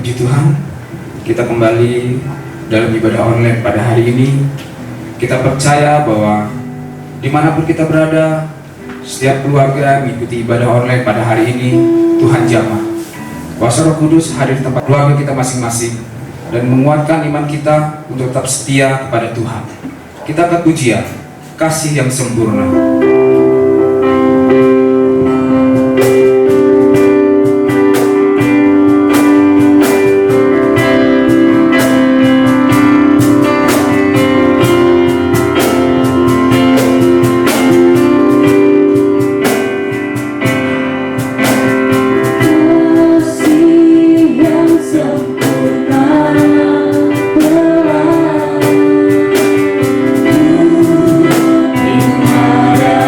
Puji Tuhan, kita kembali dalam ibadah online pada hari ini. Kita percaya bahwa dimanapun kita berada, setiap keluarga mengikuti ibadah online pada hari ini, Tuhan jamah. Kuasa Roh Kudus hadir di tempat keluarga kita masing-masing dan menguatkan iman kita untuk tetap setia kepada Tuhan. Kita angkat pujian, kasih yang sempurna. Ada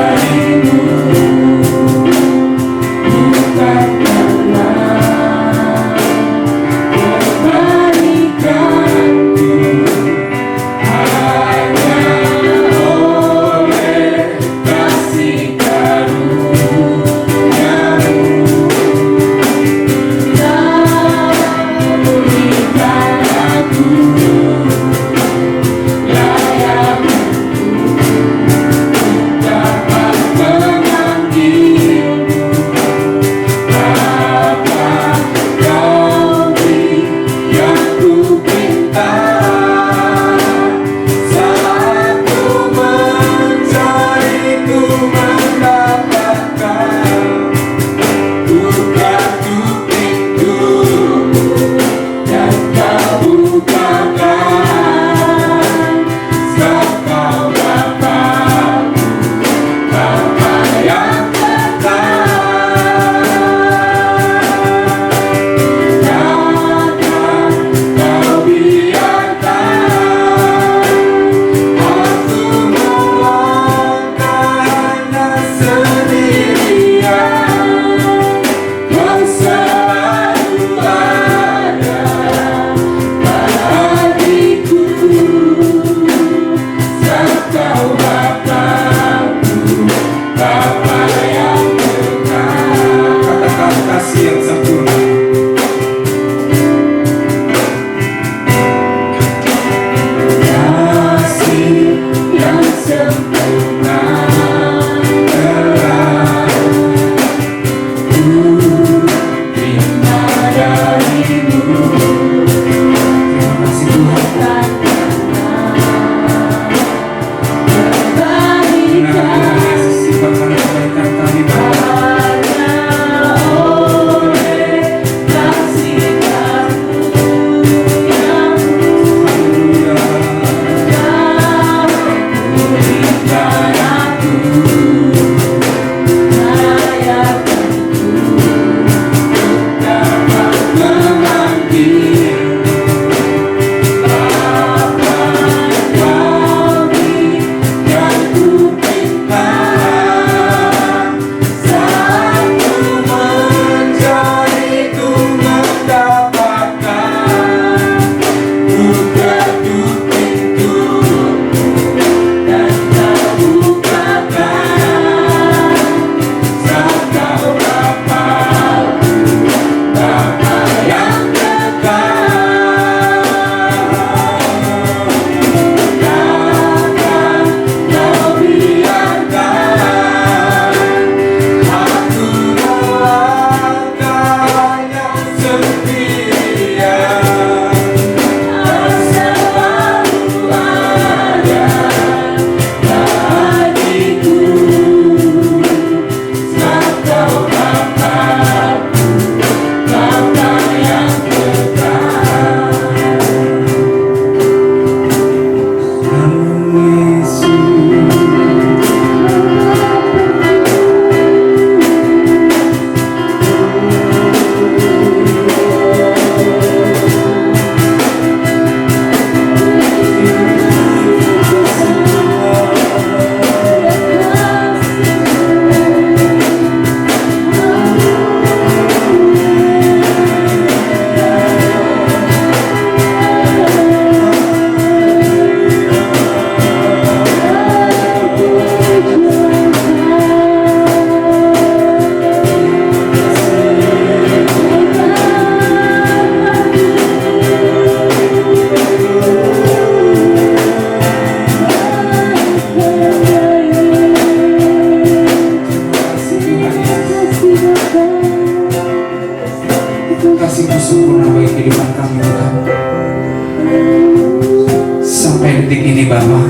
detik ini Bapa,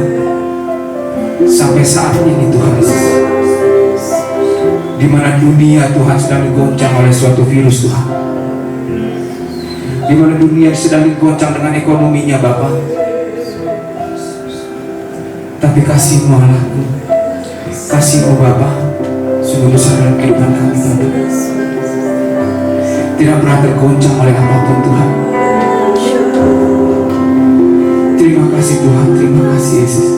sampai saat ini Tuhan Yesus, di mana dunia Tuhan sedang digoncang oleh suatu virus Tuhan, di mana dunia sedang digoncang dengan ekonominya Bapa, tapi kasih-Mu Allahku, kasih-Mu Bapa sungguh besar dalam kehidupan kami Bapa, tidak pernah tergoncang oleh apapun Tuhan. Terima kasih Tuhan, terima kasih Yesus.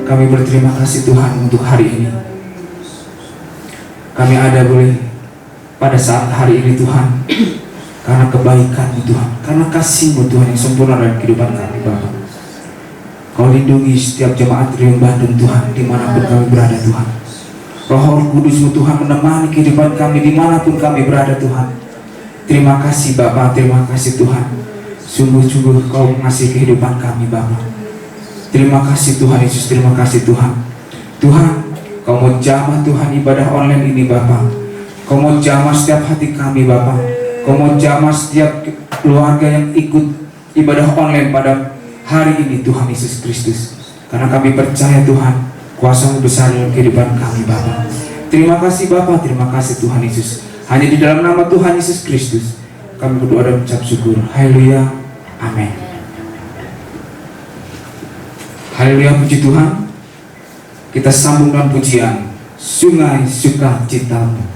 Kami berterima kasih Tuhan untuk hari ini. Kami ada boleh pada saat hari ini Tuhan, karena kebaikan-Mu Tuhan, karena kasih-Mu Tuhan yang sempurna dalam kehidupan kami Bapa. Kau lindungi setiap jemaat Riung Bandung Tuhan, dimanapun kami berada Tuhan. Roh Kudus-Mu Tuhan menemani kehidupan kami dimanapun kami berada Tuhan. Terima kasih Bapa, terima kasih Tuhan. Sungguh-sungguh Kau mengasihi kehidupan kami Bapa. Terima kasih Tuhan Yesus, terima kasih Tuhan. Tuhan, Kau mau jamah Tuhan ibadah online ini Bapa. Kau mau jamah setiap hati kami Bapa. Kau mau jamah setiap keluarga yang ikut ibadah online pada hari ini Tuhan Yesus Kristus. Karena kami percaya Tuhan, kuasa-Mu besar dalam kehidupan kami Bapa. Terima kasih Bapa, terima kasih Tuhan Yesus. Hanya di dalam nama Tuhan Yesus Kristus kami berdoa dan mengucap syukur. Haleluya, amin. Haleluya, puji Tuhan. Kita sambung dengan pujian Sungai Sukacita-Mu.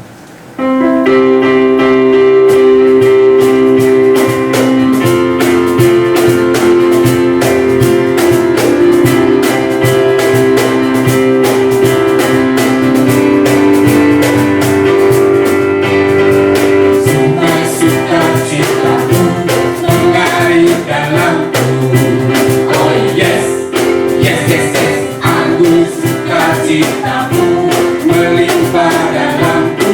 Cita-Mu melimpah dalamku.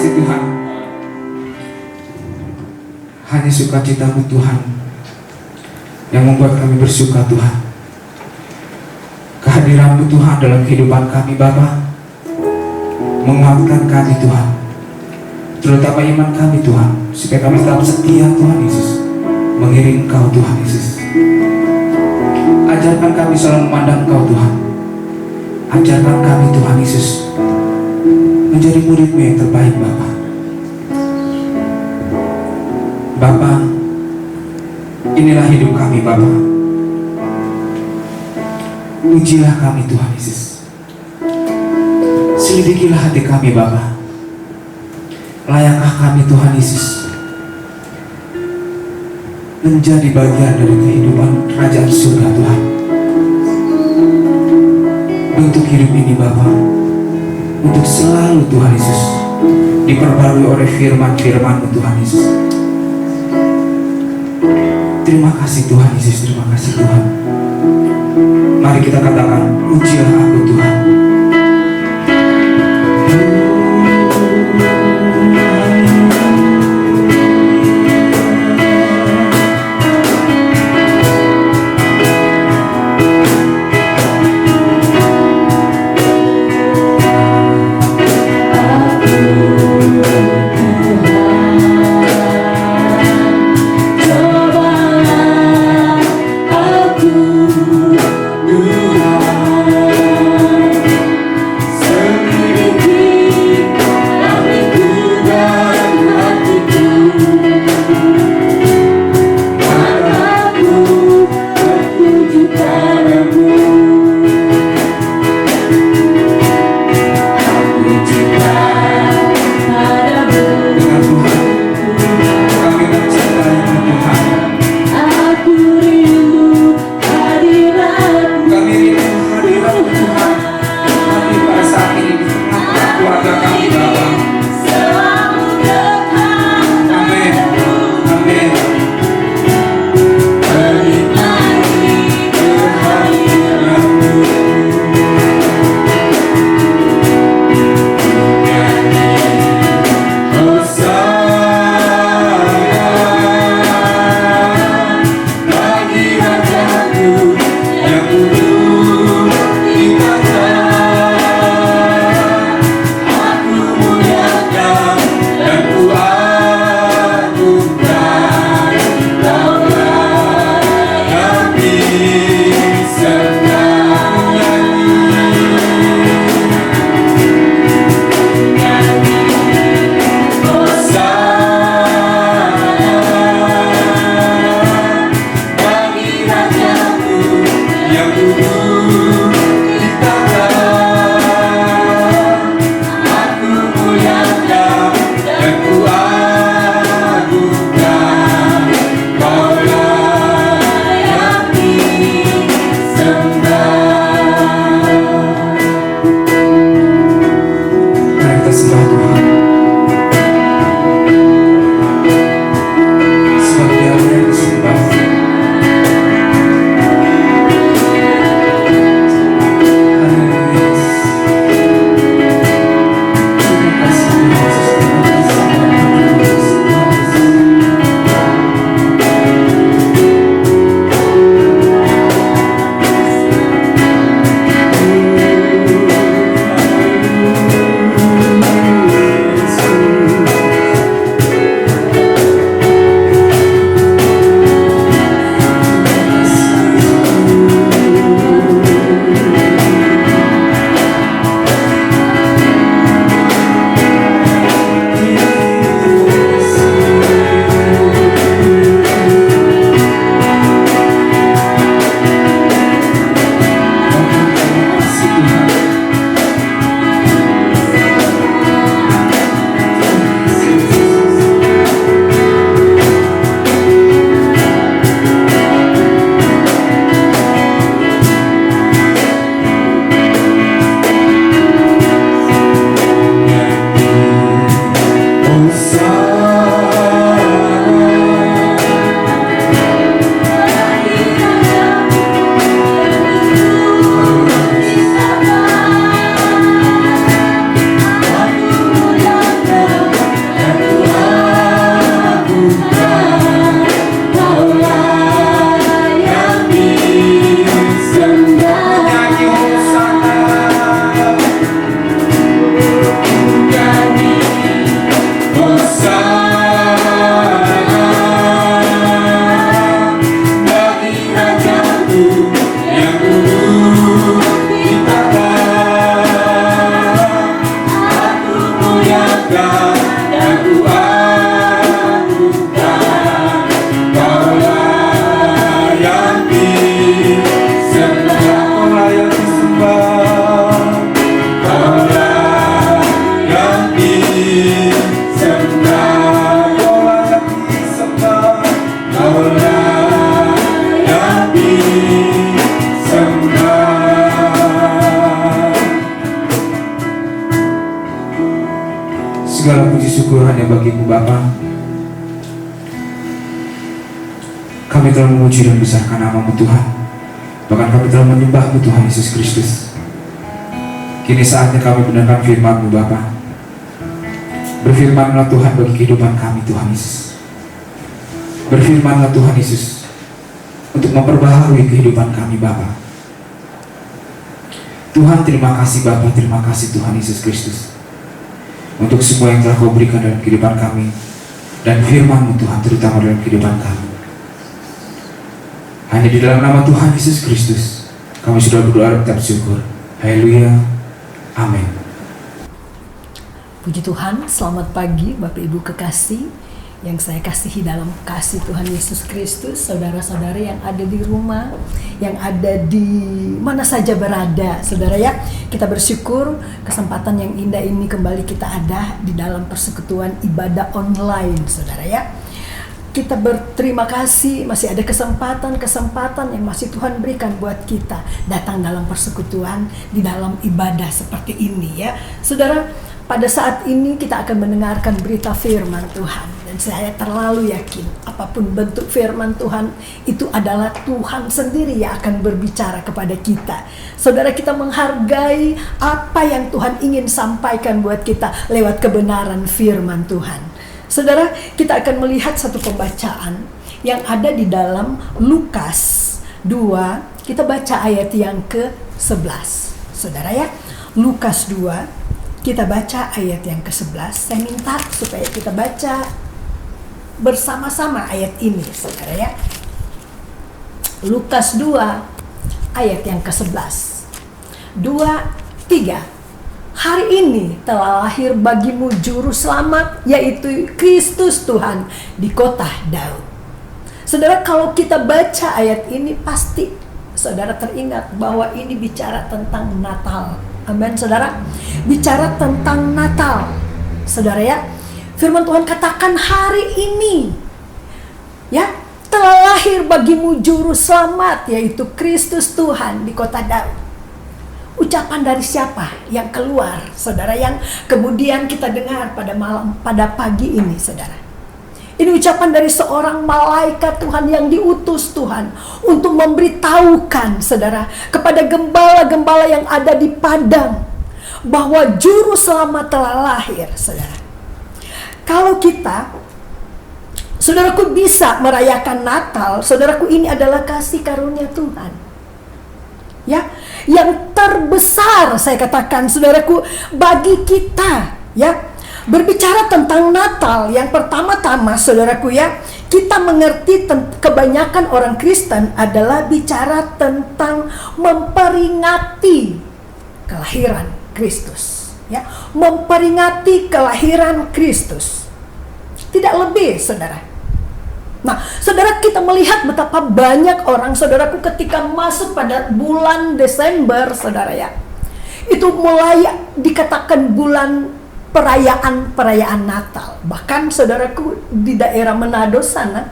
kasih Tuhan. Hanya sukacita-Mu Tuhan yang membuat kami bersuka Tuhan. Kehadiran-Mu Tuhan dalam kehidupan kami Bapa menguatkan kami Tuhan, terutama iman kami Tuhan, supaya kami tetap setia Tuhan Yesus, mengiring Engkau Tuhan Yesus. Ajarkan kami selalu memandang Engkau Tuhan. Ajarkan kami Tuhan Yesus menjadi murid-Mu yang terbaik Bapa. Bapa, inilah hidup kami Bapa. Ujilah kami Tuhan Yesus. Selidikilah hati kami Bapa. Layakkah kami Tuhan Yesus menjadi bagian dari kehidupan kerajaan surga Tuhan. Untuk hidup ini Bapa, untuk selalu Tuhan Yesus diperbarui oleh firman-firman-Mu Tuhan Yesus. Terima kasih Tuhan Yesus, terima kasih Tuhan. Mari kita katakan, ujilah aku Tuhan. Cobalah aku Tuhan. Segala puji syukur hanya bagimu Bapa. Kami telah memuji dan besarkan nama-Mu Tuhan. Bahkan kami telah menyembah-Mu Tuhan Yesus Kristus. Kini saatnya kami mendengarkan firman-Mu Bapa. Berfirmanlah Tuhan bagi kehidupan kami Tuhan Yesus. Berfirmanlah Tuhan Yesus untuk memperbaharui kehidupan kami Bapa. Tuhan terima kasih Bapa, terima kasih Tuhan Yesus Kristus untuk semua yang telah Kau berikan dalam kehidupan kami dan firman-Mu Tuhan terutama dalam kehidupan kami. Hanya di dalam nama Tuhan Yesus Kristus kami sudah berdoa dan mengucap syukur. Haleluya. Amin. Puji Tuhan, selamat pagi Bapak Ibu kekasih yang saya kasihi dalam kasih Tuhan Yesus Kristus, saudara-saudara yang ada di rumah, yang ada di mana saja berada, saudara ya. Kita bersyukur kesempatan yang indah ini kembali kita ada di dalam persekutuan ibadah online, saudara ya. Kita berterima kasih masih ada kesempatan yang masih Tuhan berikan buat kita datang dalam persekutuan di dalam ibadah seperti ini ya. Saudara, pada saat ini kita akan mendengarkan berita firman Tuhan. Dan saya terlalu yakin apapun bentuk firman Tuhan itu adalah Tuhan sendiri yang akan berbicara kepada kita. Saudara, kita menghargai apa yang Tuhan ingin sampaikan buat kita lewat kebenaran firman Tuhan. Saudara, kita akan melihat satu pembacaan yang ada di dalam Lukas 2. Kita baca ayat yang ke-11. Saudara ya, Lukas 2, kita baca ayat yang ke-11. Saya minta supaya kita baca bersama-sama ayat ini, saudara ya. Lukas 2 ayat yang ke-11. 2, 3. Hari ini telah lahir bagimu juru selamat, yaitu Kristus Tuhan di kota Daud. Saudara, kalau kita baca ayat ini pasti saudara teringat bahwa ini bicara tentang Natal. Amin, saudara. Bicara tentang Natal, saudara ya. Firman Tuhan katakan hari ini ya telah lahir bagimu juru selamat, yaitu Kristus Tuhan di kota Daud. Ucapan dari siapa yang keluar, saudara, yang kemudian kita dengar pada pagi ini, saudara? Ini ucapan dari seorang malaikat Tuhan yang diutus Tuhan untuk memberitahukan, saudara, kepada gembala-gembala yang ada di padang bahwa juru selamat telah lahir, saudara. Kalau kita, saudaraku, bisa merayakan Natal, saudaraku, ini adalah kasih karunia Tuhan. Ya, yang terbesar saya katakan, saudaraku, bagi kita, ya. Berbicara tentang Natal, yang pertama-tama, saudaraku ya, kita mengerti kebanyakan orang Kristen adalah bicara tentang memperingati kelahiran Kristus, ya. Memperingati kelahiran Kristus. Tidak lebih, saudara. Nah, saudara, kita melihat betapa banyak orang, saudaraku, ketika masuk pada bulan Desember, saudara ya, itu mulai dikatakan bulan perayaan Natal. Bahkan, saudaraku, di daerah Manado sana,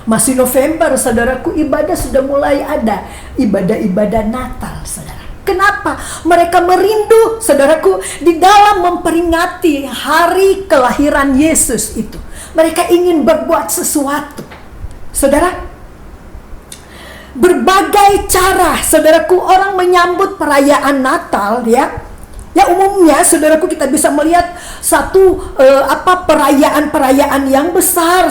masih November, saudaraku, ibadah sudah mulai ada, ibadah-ibadah Natal, saudara. Kenapa? Mereka merindu, saudaraku, di dalam memperingati hari kelahiran Yesus itu. Mereka ingin berbuat sesuatu. Saudara, berbagai cara, saudaraku, orang menyambut perayaan Natal ya. Ya, umumnya, saudaraku, kita bisa melihat satu perayaan-perayaan yang besar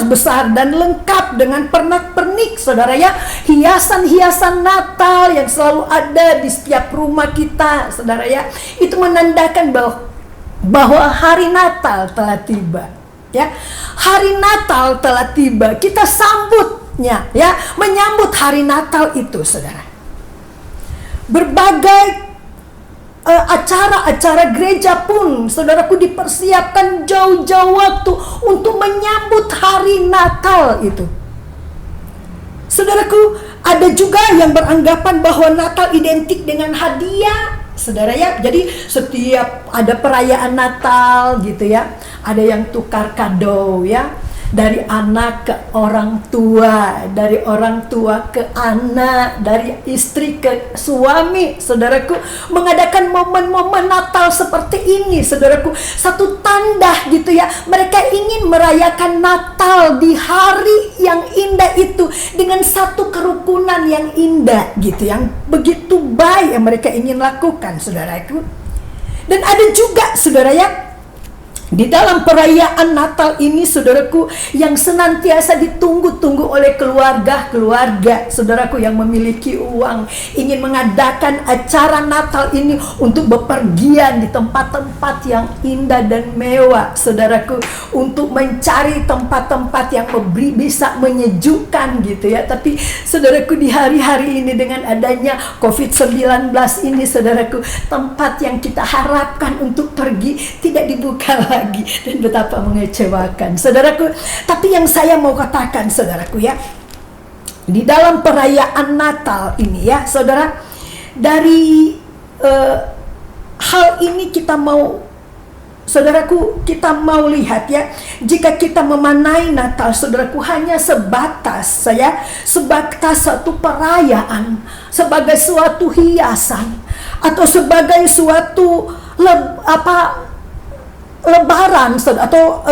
dan lengkap dengan pernak-pernik, saudara ya. Hiasan-hiasan Natal yang selalu ada di setiap rumah kita, saudara ya. Itu menandakan bahwa hari Natal telah tiba. Ya, hari Natal telah tiba. Kita sambutnya, ya, menyambut hari Natal itu, saudara. Berbagai acara-acara gereja pun, saudaraku, dipersiapkan jauh-jauh waktu untuk menyambut hari Natal itu. Saudaraku, ada juga yang beranggapan bahwa Natal identik dengan hadiah, saudara ya. Jadi setiap ada perayaan Natal gitu ya, ada yang tukar kado ya. dari anak ke orang tua, dari orang tua ke anak, dari istri ke suami, saudaraku, mengadakan momen-momen Natal seperti ini, saudaraku, satu tanda gitu ya, mereka ingin merayakan Natal di hari yang indah itu dengan satu kerukunan yang indah gitu, yang begitu baik yang mereka ingin lakukan, saudaraku. Dan ada juga, saudara ya, di dalam perayaan Natal ini, saudaraku, yang senantiasa ditunggu-tunggu oleh keluarga-keluarga, saudaraku, yang memiliki uang, ingin mengadakan acara Natal ini untuk bepergian di tempat-tempat yang indah dan mewah, saudaraku, untuk mencari tempat-tempat yang bisa menyejukkan gitu ya. Tapi saudaraku, di hari-hari ini dengan adanya COVID-19 ini, saudaraku, tempat yang kita harapkan untuk pergi tidak dibuka lagi, dan betapa mengecewakan, saudaraku. Tapi yang saya mau katakan, saudaraku ya, di dalam perayaan Natal ini ya, saudara, dari hal ini kita mau, saudaraku, kita mau lihat ya, jika kita memaknai Natal, saudaraku, hanya sebatas satu perayaan, sebagai suatu hiasan, atau sebagai suatu lebaran, atau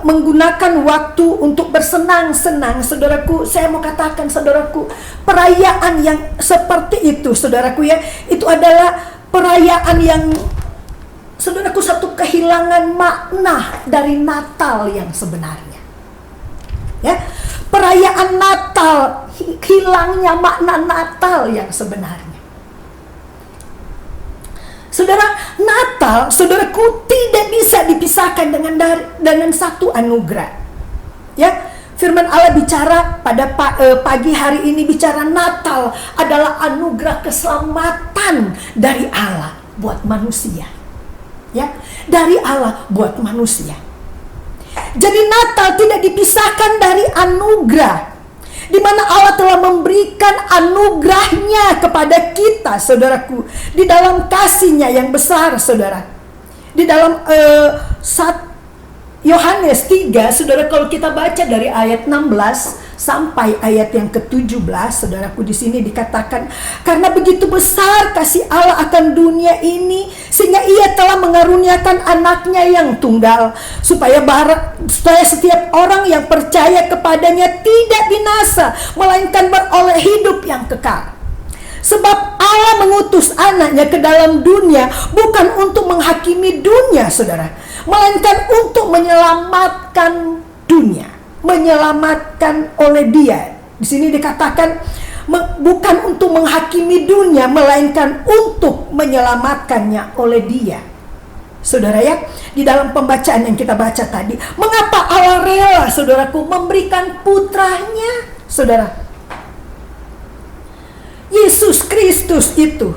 menggunakan waktu untuk bersenang-senang, saudaraku, saya mau katakan, saudaraku, perayaan yang seperti itu, saudaraku ya, itu adalah perayaan yang, saudaraku, satu kehilangan makna dari Natal yang sebenarnya. Ya, perayaan Natal, hilangnya makna Natal yang sebenarnya. Saudara, Natal, saudaraku, tidak bisa dipisahkan dengan satu anugerah. Ya, firman Allah bicara pada pagi hari ini, bicara Natal adalah anugerah keselamatan dari Allah buat manusia. Ya, dari Allah buat manusia. Jadi Natal tidak dipisahkan dari anugerah, di mana Allah telah memberikan anugerahnya kepada kita, saudaraku, di dalam kasihnya yang besar, saudara. Di dalam Yohanes 3, saudara, kalau kita baca dari ayat 16 sampai ayat yang ke-17, saudaraku, di sini dikatakan, karena begitu besar kasih Allah akan dunia ini, sehingga Ia telah mengaruniakan anaknya yang tunggal, supaya setiap orang yang percaya kepadanya tidak binasa, melainkan beroleh hidup yang kekal. Sebab Allah mengutus anaknya ke dalam dunia bukan untuk menghakimi dunia, saudara, melainkan untuk menyelamatkan dunia, menyelamatkan oleh Dia. Di sini dikatakan bukan untuk menghakimi dunia, melainkan untuk menyelamatkannya oleh Dia. Saudara ya, di dalam pembacaan yang kita baca tadi, mengapa Allah rela, saudaraku, memberikan putranya, saudara, Yesus Kristus itu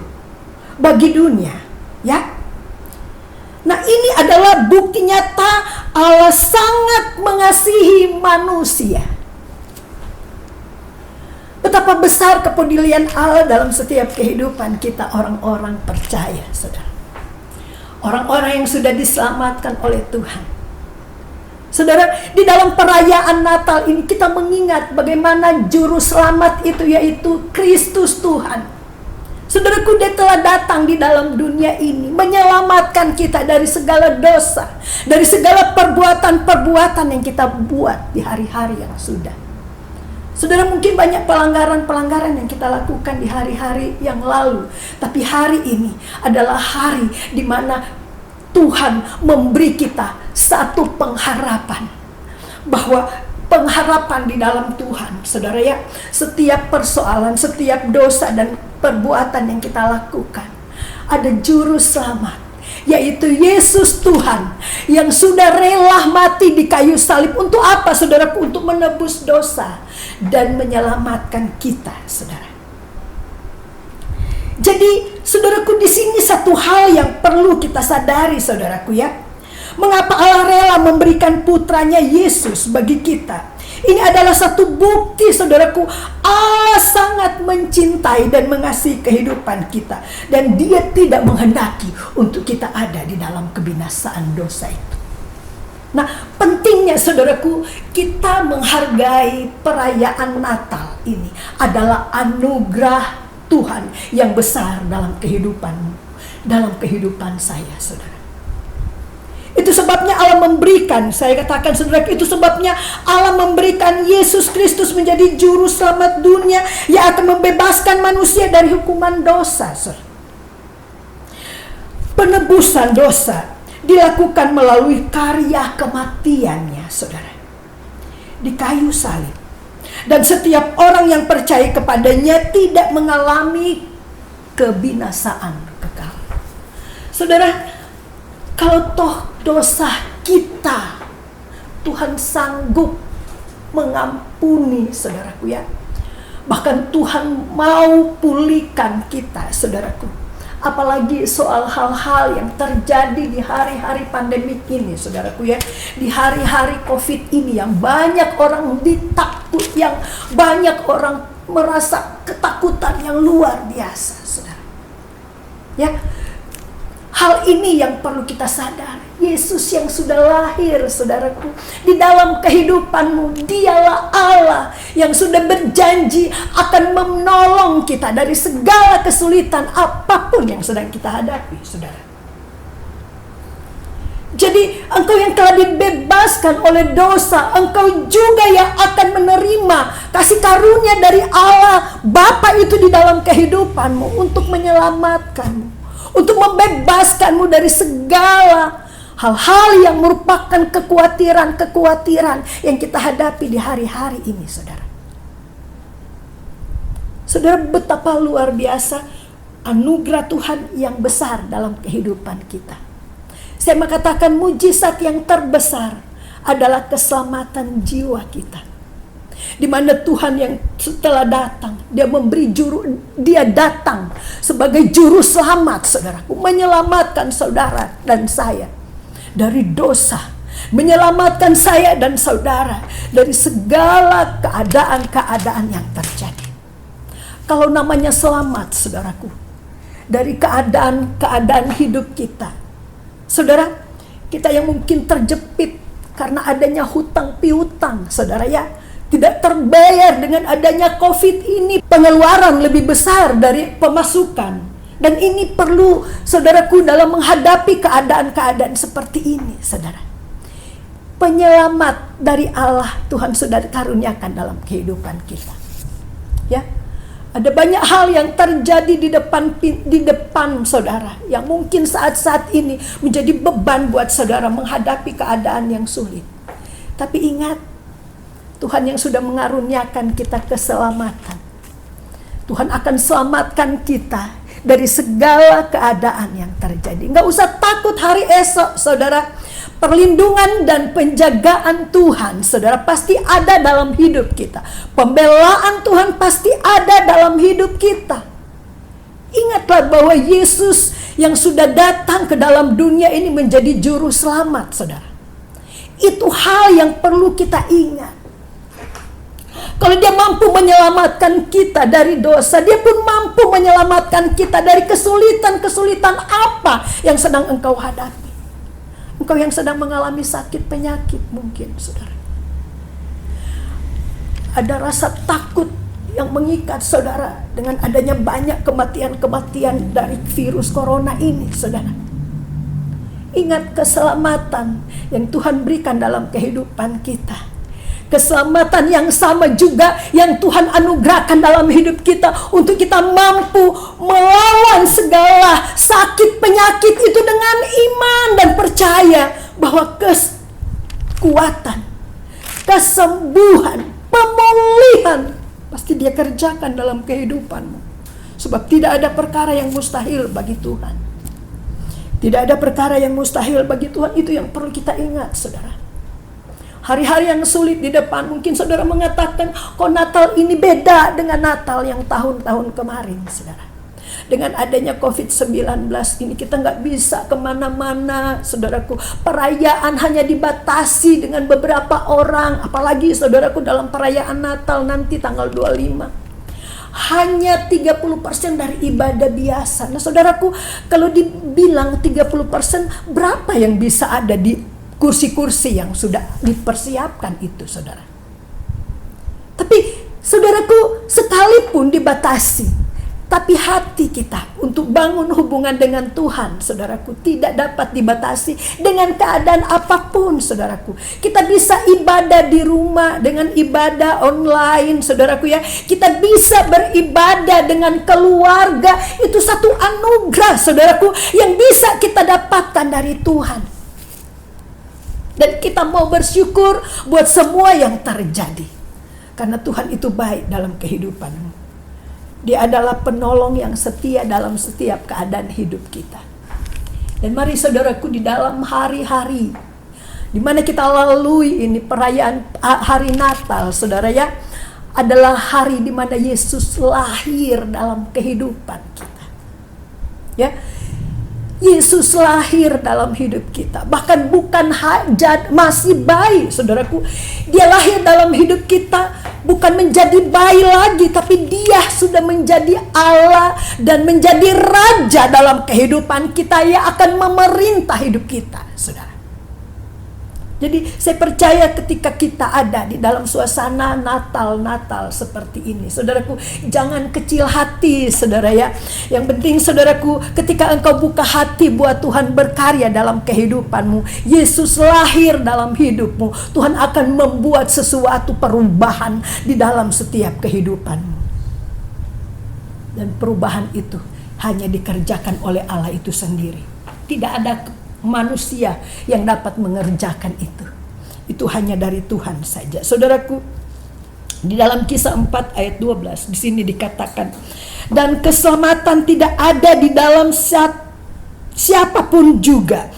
bagi dunia, ya. Nah, ini adalah bukti nyata Allah sangat mengasihi manusia. Betapa besar kepedulian Allah dalam setiap kehidupan kita, orang-orang percaya, saudara. Orang-orang yang sudah diselamatkan oleh Tuhan. Saudara, di dalam perayaan Natal ini kita mengingat bagaimana juru selamat itu, yaitu Kristus Tuhan. Saudaraku, Dia telah datang di dalam dunia ini menyelamatkan kita dari segala dosa, dari segala perbuatan-perbuatan yang kita buat di hari-hari yang sudah. Saudara, mungkin banyak pelanggaran-pelanggaran yang kita lakukan di hari-hari yang lalu, tapi hari ini adalah hari di mana Tuhan memberi kita satu pengharapan, bahwa pengharapan di dalam Tuhan, saudara ya, setiap persoalan, setiap dosa dan perbuatan yang kita lakukan, ada juru selamat, yaitu Yesus Tuhan, yang sudah rela mati di kayu salib. Untuk apa, saudaraku? Untuk menebus dosa dan menyelamatkan kita, saudara. Jadi, saudaraku, di sini satu hal yang perlu kita sadari, saudaraku ya. Mengapa Allah rela memberikan putranya Yesus bagi kita? Ini adalah satu bukti, saudaraku, Allah sangat mencintai dan mengasihi kehidupan kita, dan Dia tidak menghendaki untuk kita ada di dalam kebinasaan dosa itu. Nah, penting pentingnya saudaraku kita menghargai perayaan Natal ini adalah anugerah Tuhan yang besar dalam kehidupanmu, dalam kehidupan saya, saudara. Itu sebabnya Allah memberikan, saya katakan saudara, itu sebabnya Allah memberikan Yesus Kristus menjadi juru selamat dunia yang akan membebaskan manusia dari hukuman dosa, saudara. Penebusan dosa dilakukan melalui karya kematiannya, saudara, di kayu salib. Dan setiap orang yang percaya kepadanya tidak mengalami kebinasaan kekal. Saudara, kalau toh dosa kita, Tuhan sanggup mengampuni, saudaraku ya. Bahkan Tuhan mau pulihkan kita, saudaraku. Apalagi soal hal-hal yang terjadi di hari-hari pandemik ini, saudaraku ya. Di hari-hari COVID ini yang banyak orang ditakut, yang banyak orang merasa ketakutan yang luar biasa, saudara. Ya, hal ini yang perlu kita sadari. Yesus yang sudah lahir, saudaraku, di dalam kehidupanmu, dialah Allah yang sudah berjanji akan menolong kita dari segala kesulitan apapun yang sedang kita hadapi, saudara. Jadi engkau yang telah dibebaskan oleh dosa, engkau juga yang akan menerima kasih karunia dari Allah Bapa itu di dalam kehidupanmu untuk menyelamatkanmu, untuk membebaskanmu dari segala hal-hal yang merupakan kekhawatiran yang kita hadapi di hari-hari ini, saudara. Saudara, betapa luar biasa anugerah Tuhan yang besar dalam kehidupan kita. Saya mengatakan mujizat yang terbesar adalah keselamatan jiwa kita. Di mana Tuhan yang setelah datang, dia datang sebagai juru selamat, saudaraku, menyelamatkan saudara dan saya dari dosa, menyelamatkan saya dan saudara dari segala keadaan-keadaan yang terjadi. Kalau namanya selamat, saudaraku, dari keadaan-keadaan hidup kita, saudara, kita yang mungkin terjepit karena adanya hutang piutang, saudara ya, tidak terbayar dengan adanya COVID ini, pengeluaran lebih besar dari pemasukan. Dan ini perlu, saudaraku, dalam menghadapi keadaan-keadaan seperti ini, saudara. Penyelamat dari Allah Tuhan sudah karuniakan dalam kehidupan kita. Ya, ada banyak hal yang terjadi di depan saudara, yang mungkin saat-saat ini menjadi beban buat saudara menghadapi keadaan yang sulit. Tapi ingat, Tuhan yang sudah mengaruniakan kita keselamatan. Tuhan akan selamatkan kita dari segala keadaan yang terjadi. Nggak usah takut hari esok, saudara. Perlindungan dan penjagaan Tuhan, saudara, pasti ada dalam hidup kita. Pembelaan Tuhan pasti ada dalam hidup kita. Ingatlah bahwa Yesus yang sudah datang ke dalam dunia ini menjadi juru selamat, saudara. Itu hal yang perlu kita ingat. Kalau dia mampu menyelamatkan kita dari dosa, dia pun mampu menyelamatkan kita dari kesulitan-kesulitan apa yang sedang engkau hadapi. Engkau yang sedang mengalami sakit penyakit mungkin, saudara. Ada rasa takut yang mengikat saudara dengan adanya banyak kematian-kematian dari virus corona ini, saudara. Ingat keselamatan yang Tuhan berikan dalam kehidupan kita. Keselamatan yang sama juga yang Tuhan anugerahkan dalam hidup kita untuk kita mampu melawan segala sakit penyakit itu dengan iman dan percaya bahwa kekuatan, kesembuhan, pemulihan pasti Dia kerjakan dalam kehidupanmu. Sebab tidak ada perkara yang mustahil bagi Tuhan. Tidak ada perkara yang mustahil bagi Tuhan, itu yang perlu kita ingat, saudara. Hari-hari yang sulit di depan, mungkin saudara mengatakan, kok Natal ini beda dengan Natal yang tahun-tahun kemarin, saudara. Dengan adanya COVID-19 ini kita nggak bisa kemana-mana, saudaraku. Perayaan hanya dibatasi dengan beberapa orang, apalagi saudaraku dalam perayaan Natal nanti tanggal 25. Hanya 30% dari ibadah biasa. Nah saudaraku, kalau dibilang 30%, berapa yang bisa ada di kursi-kursi yang sudah dipersiapkan itu, saudara. Tapi saudaraku, sekalipun dibatasi, tapi hati kita untuk bangun hubungan dengan Tuhan, saudaraku, tidak dapat dibatasi dengan keadaan apapun, saudaraku. Kita bisa ibadah di rumah dengan ibadah online, saudaraku ya. Kita bisa beribadah dengan keluarga. Itu satu anugerah, saudaraku, yang bisa kita dapatkan dari Tuhan. Dan kita mau bersyukur buat semua yang terjadi. Karena Tuhan itu baik dalam kehidupanmu. Dia adalah penolong yang setia dalam setiap keadaan hidup kita. Dan mari saudaraku, di dalam hari-hari di mana kita lalui ini perayaan hari Natal, saudara ya, adalah hari di mana Yesus lahir dalam kehidupan kita. Ya. Yesus lahir dalam hidup kita. Bahkan bukan masih bayi, saudaraku. Dia lahir dalam hidup kita bukan menjadi bayi lagi, tapi dia sudah menjadi Allah dan menjadi raja dalam kehidupan kita yang akan memerintah hidup kita, saudara. Jadi saya percaya ketika kita ada di dalam suasana Natal seperti ini, saudaraku, jangan kecil hati, saudara ya. Yang penting, saudaraku, ketika engkau buka hati buat Tuhan berkarya dalam kehidupanmu, Yesus lahir dalam hidupmu, Tuhan akan membuat sesuatu perubahan di dalam setiap kehidupanmu. Dan perubahan itu hanya dikerjakan oleh Allah itu sendiri. Tidak ada manusia yang dapat mengerjakan itu. Itu hanya dari Tuhan saja. Saudaraku, di dalam Kisah 4 ayat 12 di sini dikatakan, dan keselamatan tidak ada di dalam siapapun juga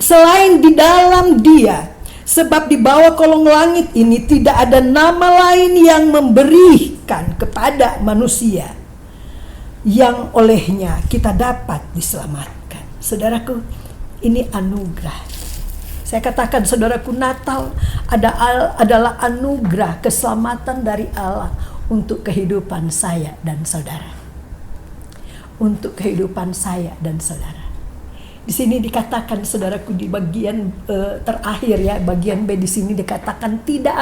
selain di dalam Dia, sebab di bawah kolong langit ini tidak ada nama lain yang memberikan kepada manusia yang olehnya kita dapat diselamatkan. Saudaraku, ini anugerah. Saya katakan, saudaraku, Natal adalah anugerah keselamatan dari Allah untuk kehidupan saya dan saudara. Untuk kehidupan saya dan saudara. Di sini dikatakan, saudaraku, di bagian terakhir ya, bagian B di sini dikatakan tidak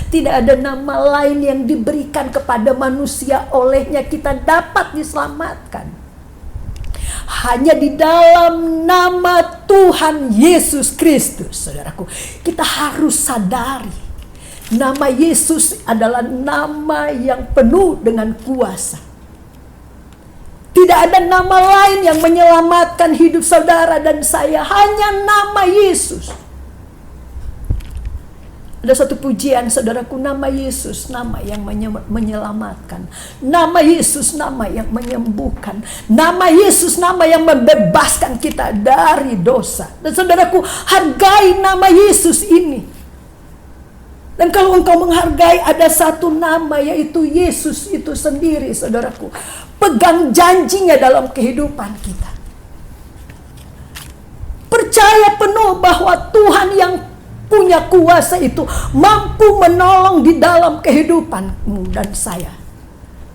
ada nama lain yang diberikan kepada manusia olehnya kita dapat diselamatkan. Hanya di dalam nama Tuhan Yesus Kristus, saudaraku. Kita harus sadari, nama Yesus adalah nama yang penuh dengan kuasa. Tidak ada nama lain yang menyelamatkan hidup saudara dan saya, hanya nama Yesus. Ada satu pujian, saudaraku, nama Yesus, nama yang menyelamatkan. Nama Yesus, nama yang menyembuhkan. Nama Yesus, nama yang membebaskan kita dari dosa. Dan saudaraku, hargai nama Yesus ini. Dan kalau engkau menghargai, ada satu nama, yaitu Yesus itu sendiri, saudaraku. Pegang janjinya dalam kehidupan kita. Percaya penuh bahwa Tuhan yang punya kuasa itu mampu menolong di dalam kehidupanmu dan saya.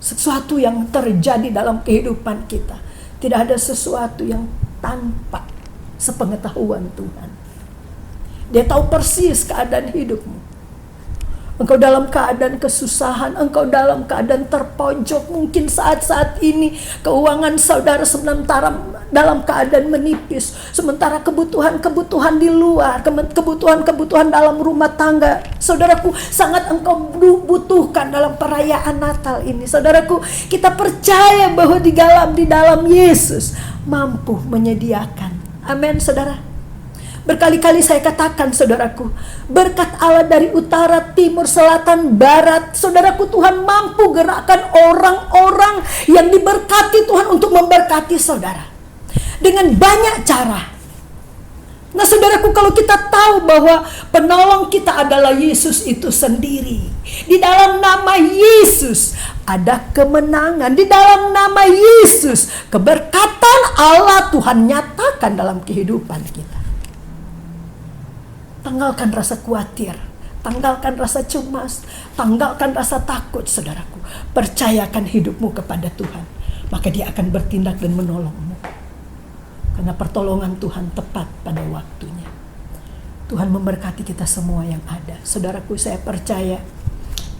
Sesuatu yang terjadi dalam kehidupan kita, tidak ada sesuatu yang tanpa sepengetahuan Tuhan. Dia tahu persis keadaan hidupmu. Engkau dalam keadaan kesusahan, engkau dalam keadaan terpojok. Mungkin saat-saat ini keuangan saudara sementara dalam keadaan menipis. Sementara kebutuhan-kebutuhan di luar, kebutuhan-kebutuhan dalam rumah tangga, saudaraku, sangat engkau butuhkan dalam perayaan Natal ini. Saudaraku, kita percaya bahwa di dalam Yesus mampu menyediakan. Amin, saudara. Berkali-kali saya katakan, saudaraku, berkat Allah dari utara, timur, selatan, barat, saudaraku, Tuhan mampu gerakkan orang-orang yang diberkati Tuhan untuk memberkati saudara dengan banyak cara. Nah, saudaraku, kalau kita tahu bahwa penolong kita adalah Yesus itu sendiri, di dalam nama Yesus ada kemenangan. Di dalam nama Yesus keberkatan Allah Tuhan nyatakan dalam kehidupan kita. Tanggalkan rasa khawatir, tanggalkan rasa cemas, tanggalkan rasa takut, saudaraku. Percayakan hidupmu kepada Tuhan, maka Dia akan bertindak dan menolongmu. Karena pertolongan Tuhan tepat pada waktunya. Tuhan memberkati kita semua yang ada. Saudaraku, saya percaya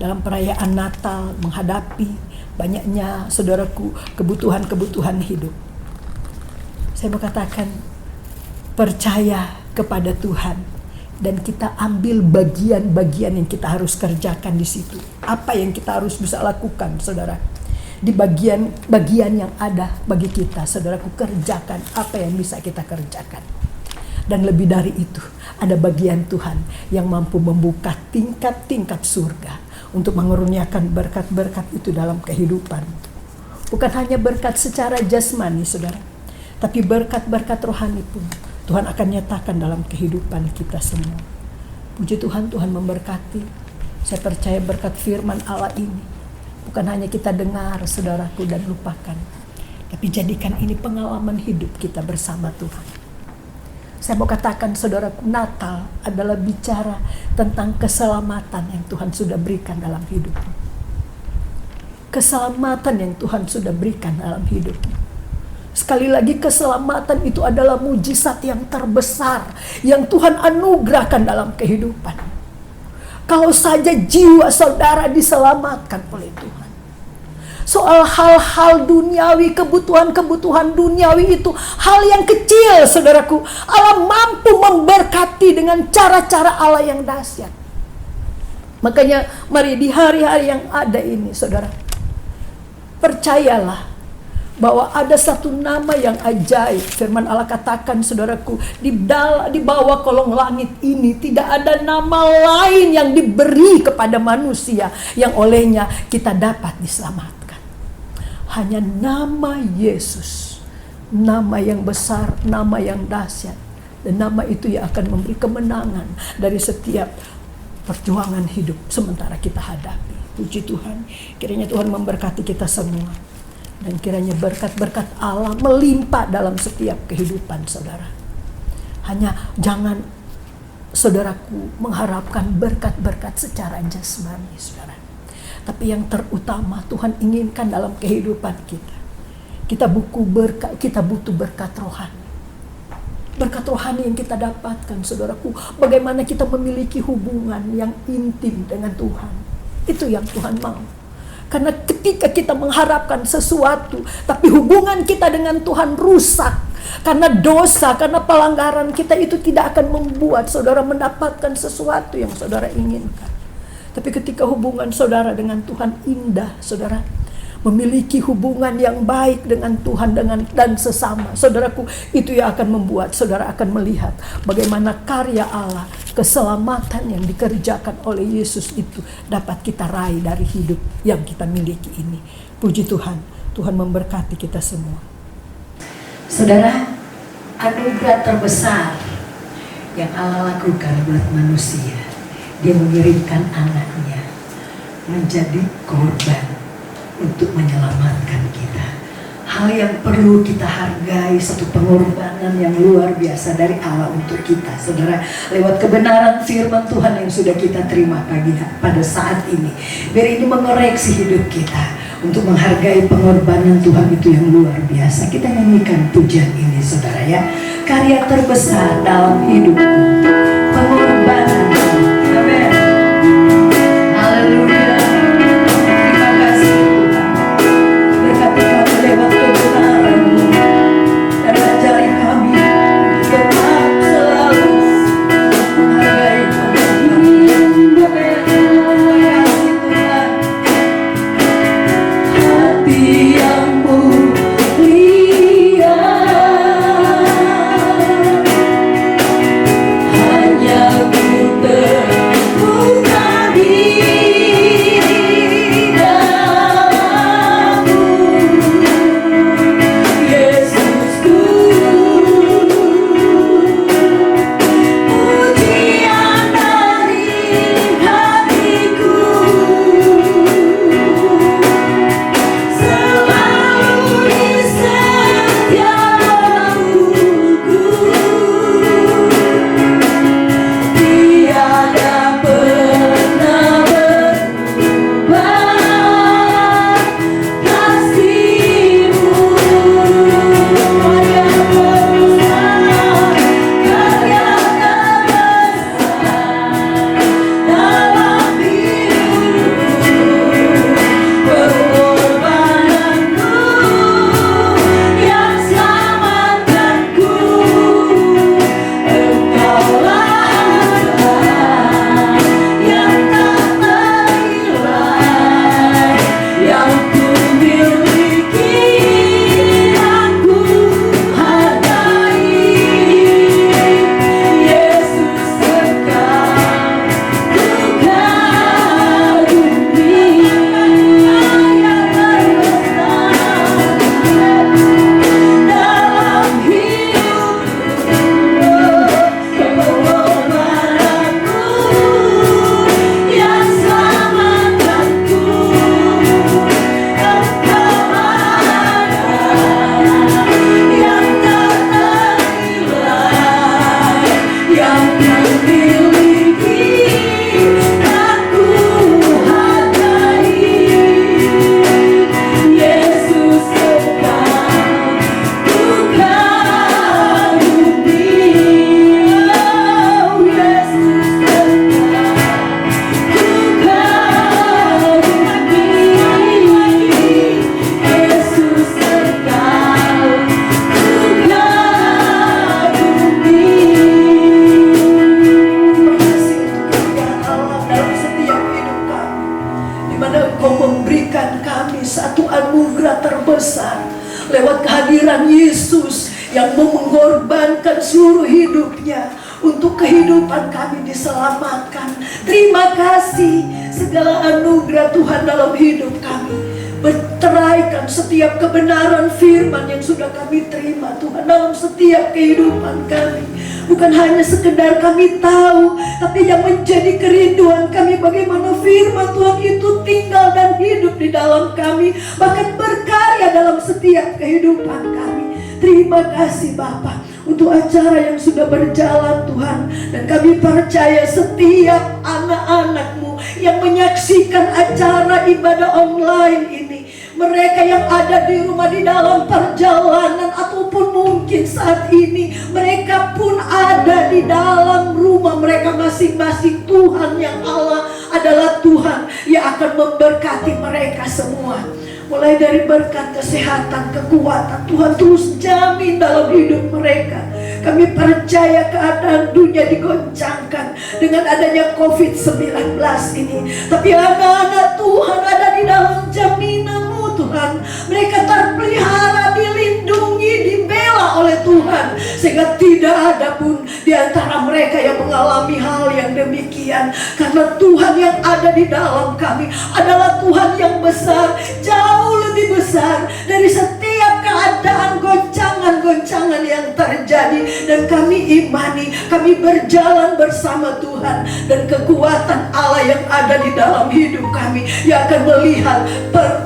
dalam perayaan Natal menghadapi banyaknya, saudaraku, kebutuhan-kebutuhan hidup. Saya mau katakan, percaya kepada Tuhan dan kita ambil bagian-bagian yang kita harus kerjakan di situ. Apa yang kita harus bisa lakukan, saudara? Di bagian-bagian yang ada bagi kita, saudaraku, kerjakan apa yang bisa kita kerjakan. Dan lebih dari itu, ada bagian Tuhan yang mampu membuka tingkat-tingkat surga untuk mengeruniakan berkat-berkat itu dalam kehidupan. Bukan hanya berkat secara jasmani, saudara, tapi berkat-berkat rohani pun Tuhan akan nyatakan dalam kehidupan kita semua. Puji Tuhan, Tuhan memberkati. Saya percaya berkat firman Allah ini bukan hanya kita dengar, saudaraku, dan lupakan, tapi jadikan ini pengalaman hidup kita bersama Tuhan. Saya mau katakan, saudaraku, Natal adalah bicara tentang keselamatan yang Tuhan sudah berikan dalam hidupmu. Keselamatan yang Tuhan sudah berikan dalam hidupmu. Sekali lagi, keselamatan itu adalah mujizat yang terbesar yang Tuhan anugerahkan dalam kehidupan. Kalau saja jiwa saudara diselamatkan oleh Tuhan. Soal hal-hal duniawi, kebutuhan-kebutuhan duniawi itu hal yang kecil, saudaraku. Allah mampu memberkati dengan cara-cara Allah yang dahsyat. Makanya mari di hari-hari yang ada ini, saudara, percayalah bahwa ada satu nama yang ajaib. Firman Allah katakan, saudaraku, di bawah kolong langit ini tidak ada nama lain yang diberi kepada manusia yang olehnya kita dapat diselamatkan. Hanya nama Yesus, nama yang besar, nama yang dahsyat, dan nama itu yang akan memberi kemenangan dari setiap perjuangan hidup sementara kita hadapi. Puji Tuhan, kiranya Tuhan memberkati kita semua. Dan kiranya berkat-berkat Allah melimpah dalam setiap kehidupan saudara. Hanya jangan, saudaraku, mengharapkan berkat-berkat secara jasmani, saudara. Tapi yang terutama Tuhan inginkan dalam kehidupan kita. Kita butuh berkat rohani. Berkat rohani yang kita dapatkan, saudaraku. Bagaimana kita memiliki hubungan yang intim dengan Tuhan. Itu yang Tuhan mau. Karena ketika kita mengharapkan sesuatu, tapi hubungan kita dengan Tuhan rusak karena dosa, karena pelanggaran kita, itu tidak akan membuat saudara mendapatkan sesuatu yang saudara inginkan. Tapi ketika hubungan saudara dengan Tuhan indah, saudara memiliki hubungan yang baik dengan Tuhan dan sesama, saudaraku, itu yang akan membuat saudara akan melihat bagaimana karya Allah, keselamatan yang dikerjakan oleh Yesus itu dapat kita raih dari hidup yang kita miliki ini. Puji Tuhan, Tuhan memberkati kita semua. Saudara, anugerah terbesar yang Allah lakukan buat manusia, Dia mengirimkan anaknya menjadi korban untuk menyelamatkan kita. Hal yang perlu kita hargai, satu pengorbanan yang luar biasa dari Allah untuk kita, saudara, lewat kebenaran firman Tuhan yang sudah kita terima pada saat ini. Biar ini mengoreksi hidup kita untuk menghargai pengorbanan Tuhan itu yang luar biasa. Kita nyanyikan pujian ini, saudara, ya. Karya terbesar dalam hidupku, pengorbanan. Amin. Haleluya. Hati lewat kehadiran Yesus yang mau mengorbankan seluruh hidupnya untuk kehidupan kami diselamatkan. Terima kasih segala anugerah Tuhan dalam hidup kami. Berteraikan setiap kebenaran firman yang sudah kami terima Tuhan dalam setiap kehidupan kami. Bukan hanya sekedar kami tahu, tapi yang menjadi kerinduan kami bagaimana firman Tuhan itu tinggal dan hidup di dalam kami, bahkan berkarya dalam setiap kehidupan kami. Terima kasih Bapa untuk acara yang sudah berjalan Tuhan. Dan kami percaya setiap anak-anak-Mu yang menyaksikan acara ibadah online ini, mereka yang ada di rumah di dalam perjalanan ataupun mungkin saat ini mereka pun ada di dalam rumah mereka masing-masing, Tuhan yang Allah adalah Tuhan yang akan memberkati mereka semua. Mulai dari berkat kesehatan, kekuatan, Tuhan terus jamin dalam hidup mereka. Kami percaya keadaan dunia digoncangkan dengan adanya COVID-19 ini, tapi anak-anak Tuhan ada di dalam jaminan-Mu Tuhan. Mereka terpelihara, dilindungi, dibela oleh Tuhan, sehingga tidak ada pun di antara mereka yang mengalami hal yang demikian. Karena Tuhan yang ada di dalam kami adalah Tuhan yang besar, jauh lebih besar dari setiap keadaan goncangan-goncangan yang terjadi. Dan kami imani, kami berjalan bersama Tuhan, dan kekuatan Allah yang ada di dalam hidup kami yang akan melihat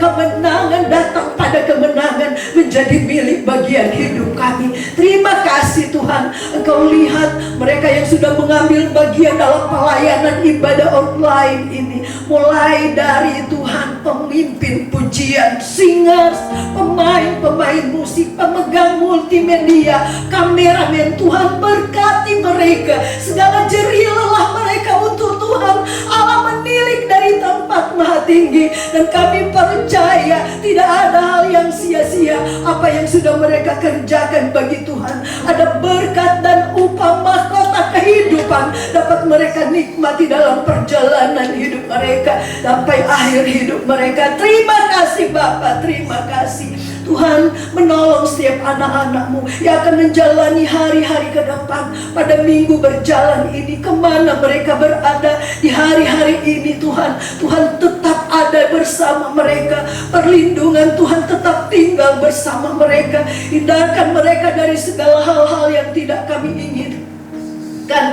kemenangan datang pada kemenangan menjadi milik bagian hidup kami. Terima kasih Tuhan, Engkau lihat mereka yang sudah mengambil bagian dalam pelayanan ibadah online ini, mulai dari Tuhan pemimpin pujian, singers, pemain musik, pemegang multimedia, kameramen. Tuhan berkati mereka, segala jerih lelah mereka untuk Tuhan Allah menilik dari tempat maha tinggi. Dan kami percaya tidak ada hal yang sia-sia apa yang sudah mereka kerjakan bagi Tuhan. Ada berkat dan upah mahkota kehidupan dapat mereka nikmati dalam perjalanan hidup mereka sampai akhir hidup mereka. Terima kasih Bapa, terima kasih Tuhan menolong setiap anak-anak-Mu yang akan menjalani hari-hari ke depan. Pada minggu berjalan ini, kemana mereka berada di hari-hari ini Tuhan, Tuhan tetap ada bersama mereka. Perlindungan Tuhan tetap tinggal bersama mereka. Hindarkan mereka dari segala hal-hal yang tidak kami inginkan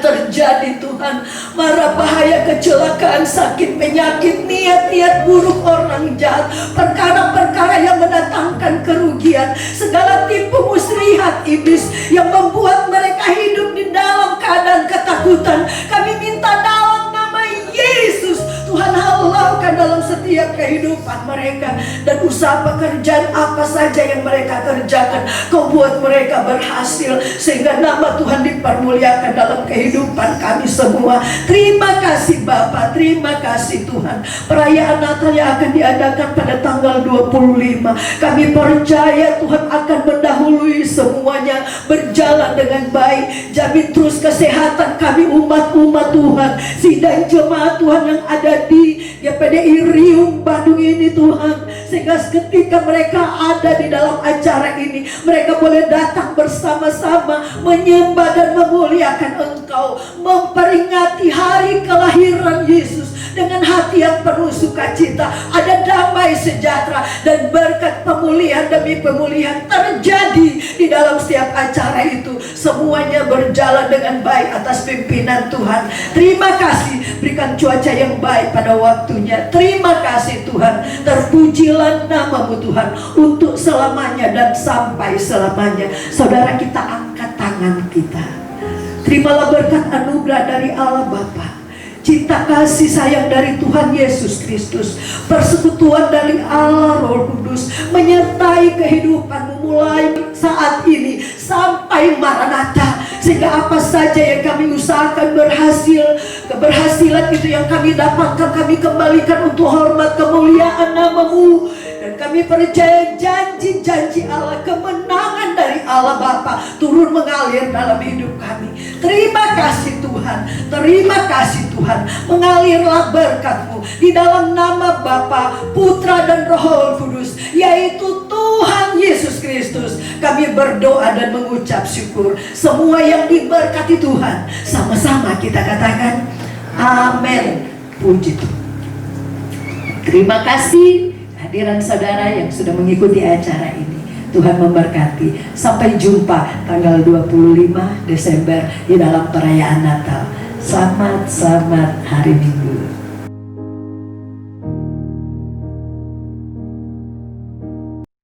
terjadi Tuhan. Mara bahaya, kecelakaan, sakit, penyakit, niat-niat buruk orang jahat, perkara-perkara yang mendatangkan kerugian, segala tipu muslihat iblis yang membuat mereka hidup di dalam keadaan ketakutan, kami minta dalam nama Yesus Tuhan halaukan dalam setiap kehidupan mereka. Dan usaha pekerjaan apa saja yang mereka kerjakan, Kau buat mereka berhasil, sehingga nama Tuhan dipermuliakan dalam kehidupan kami semua. Terima kasih Bapa, terima kasih Tuhan. Perayaan Natal yang akan diadakan pada tanggal 25, kami percaya Tuhan akan mendahului semuanya, berjalan dengan baik. Jamin terus kesehatan kami umat-umat Tuhan, sidang jemaat Tuhan yang ada di GPDI Riung Bandung ini Tuhan, sehingga ketika mereka ada di dalam acara ini, mereka boleh datang bersama-sama menyembah dan memuliakan Engkau, memperingati hari kelahiran Yesus dengan hati yang penuh sukacita. Ada damai sejahtera dan berkat pemulihan demi pemulihan terjadi di dalam setiap acara itu. Semuanya berjalan dengan baik atas pimpinan Tuhan. Terima kasih, berikan cuaca yang baik pada waktunya. Terima kasih Tuhan, terpujilah nama-Mu Tuhan untuk selamanya dan sampai selamanya. Saudara, kita angkat tangan kita. Terimalah berkat anugerah dari Allah Bapa, cinta kasih sayang dari Tuhan Yesus Kristus, persekutuan dari Allah Roh Kudus menyertai kehidupanmu mulai saat ini sampai Maranatha, sehingga apa saja yang kami usahakan berhasil. Keberhasilan itu yang kami dapatkan kami kembalikan untuk hormat kemuliaan nama-Mu. Dan kami percaya janji-janji Allah, kemenangan dari Allah Bapa turun mengalir dalam hidup kami. Terima kasih Tuhan. Tuhan. Terima kasih Tuhan, mengalirlah berkat-Mu di dalam nama Bapa, Putra dan Roh Kudus, yaitu Tuhan Yesus Kristus. Kami berdoa dan mengucap syukur. Semua yang diberkati Tuhan, sama-sama kita katakan amin. Puji Tuhan. Terima kasih hadiran saudara yang sudah mengikuti acara ini. Tuhan memberkati. Sampai jumpa tanggal 25 Desember di dalam perayaan Natal. Selamat hari Minggu.